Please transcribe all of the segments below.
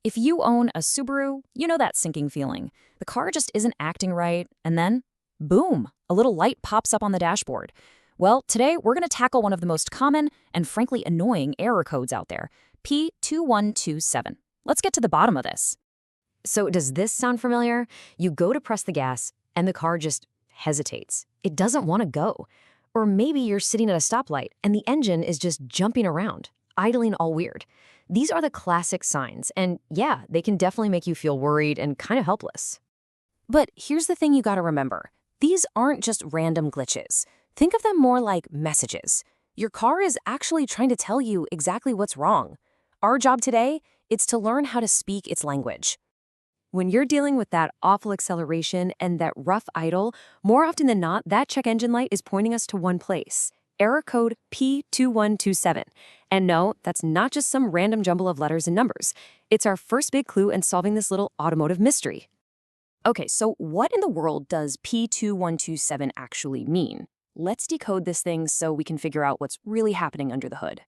If you own a Subaru, you know that sinking feeling. The car just isn't acting right, and then, boom, a little light pops up on the dashboard. Well, today we're going to tackle one of the most common and frankly annoying error codes out there, P2127. Let's get to the bottom of this. So does this sound familiar? You go to press the gas, and the car just hesitates. It doesn't want to go. Or maybe you're sitting at a stoplight, and the engine is just jumping around, idling all weird. These are the classic signs, and yeah, they can definitely make you feel worried and kind of helpless. But here's the thing you gotta remember. These aren't just random glitches. Think of them more like messages. Your car is actually trying to tell you exactly what's wrong. Our job today, it's to learn how to speak its language. When you're dealing with that awful acceleration and that rough idle, more often than not, that check engine light is pointing us to one place. Error code P2127. And no, that's not just some random jumble of letters and numbers. It's our first big clue in solving this little automotive mystery. Okay, so what in the world does P2127 actually mean? Let's decode this thing so we can figure out what's really happening under the hood.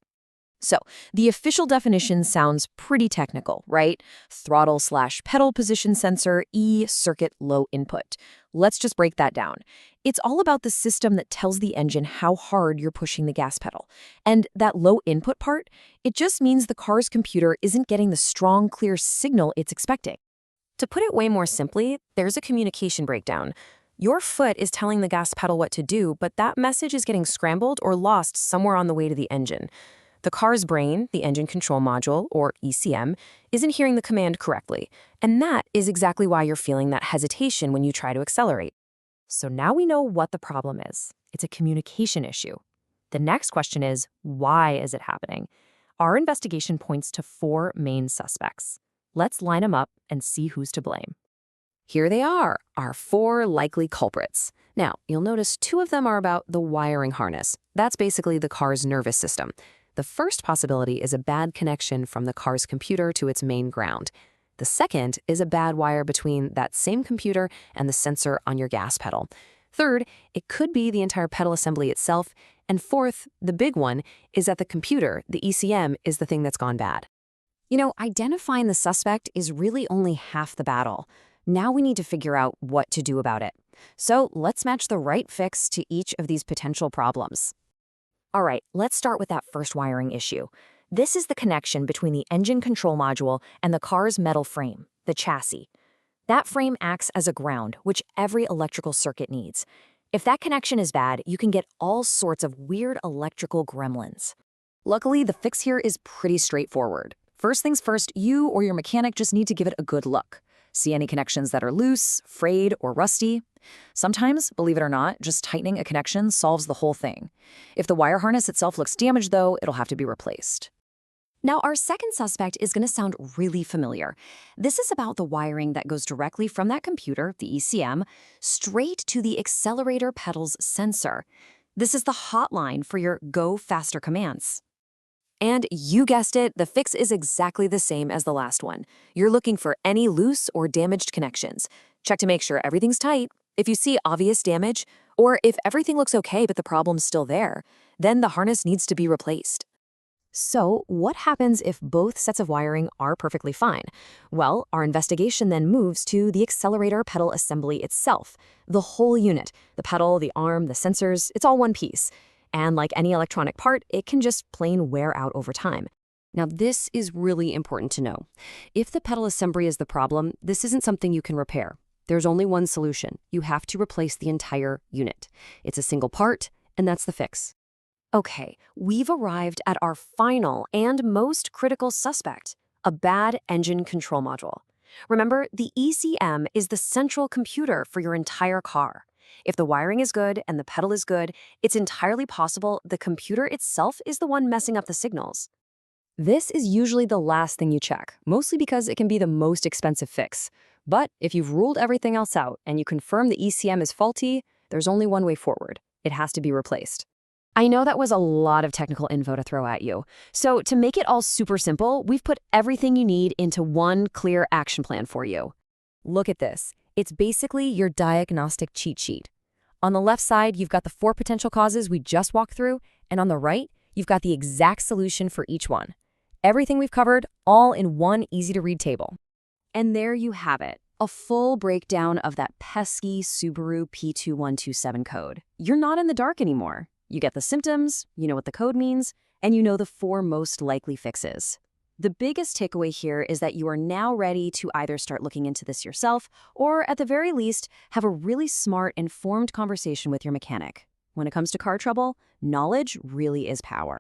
So, the official definition sounds pretty technical, right? Throttle/pedal position sensor, E circuit low input. Let's just break that down. It's all about the system that tells the engine how hard you're pushing the gas pedal. And that low input part, it just means the car's computer isn't getting the strong, clear signal it's expecting. To put it way more simply, there's a communication breakdown. Your foot is telling the gas pedal what to do, but that message is getting scrambled or lost somewhere on the way to the engine. The car's brain, the engine control module, or ECM, isn't hearing the command correctly, and that is exactly why you're feeling that hesitation when you try to accelerate. So now we know what the problem is. It's a communication issue. The next question is, why is it happening? Our investigation points to 4 main suspects. Let's line them up and see who's to blame. Here they are, our 4 likely culprits. Now, you'll notice 2 of them are about the wiring harness. That's basically the car's nervous system. The first possibility is a bad connection from the car's computer to its main ground. The second is a bad wire between that same computer and the sensor on your gas pedal. Third, it could be the entire pedal assembly itself. And fourth, the big one, is that the computer, the ECM, is the thing that's gone bad. You know, identifying the suspect is really only half the battle. Now we need to figure out what to do about it. So let's match the right fix to each of these potential problems. All right, let's start with that first wiring issue. This is the connection between the engine control module and the car's metal frame, the chassis. That frame acts as a ground, which every electrical circuit needs. If that connection is bad, you can get all sorts of weird electrical gremlins. Luckily, the fix here is pretty straightforward. First things first, you or your mechanic just need to give it a good look. See any connections that are loose, frayed, or rusty? Sometimes, believe it or not, just tightening a connection solves the whole thing. If the wire harness itself looks damaged, though, it'll have to be replaced. Now, our second suspect is going to sound really familiar. This is about the wiring that goes directly from that computer, the ECM, straight to the accelerator pedal's sensor. This is the hotline for your go faster commands. And you guessed it, the fix is exactly the same as the last one. You're looking for any loose or damaged connections. Check to make sure everything's tight. If you see obvious damage, or if everything looks okay but the problem's still there, then the harness needs to be replaced. So, what happens if both sets of wiring are perfectly fine? Well, our investigation then moves to the accelerator pedal assembly itself. The whole unit, the pedal, the arm, the sensors, it's all one piece. And like any electronic part, it can just plain wear out over time. Now, this is really important to know. If the pedal assembly is the problem, this isn't something you can repair. There's only one solution. You have to replace the entire unit. It's a single part, and that's the fix. Okay, we've arrived at our final and most critical suspect, a bad engine control module. Remember, the ECM is the central computer for your entire car. If the wiring is good and the pedal is good, it's entirely possible the computer itself is the one messing up the signals. This is usually the last thing you check, mostly because it can be the most expensive fix. But if you've ruled everything else out and you confirm the ECM is faulty, there's only one way forward. It has to be replaced. I know that was a lot of technical info to throw at you. So to make it all super simple, we've put everything you need into one clear action plan for you. Look at this. It's basically your diagnostic cheat sheet. On the left side, you've got the 4 potential causes we just walked through, and on the right, you've got the exact solution for each one. Everything we've covered, all in one easy-to-read table. And there you have it, a full breakdown of that pesky Subaru P2127 code. You're not in the dark anymore. You get the symptoms, you know what the code means, and you know the 4 most likely fixes. The biggest takeaway here is that you are now ready to either start looking into this yourself or, at the very least, have a really smart, informed conversation with your mechanic. When it comes to car trouble, knowledge really is power.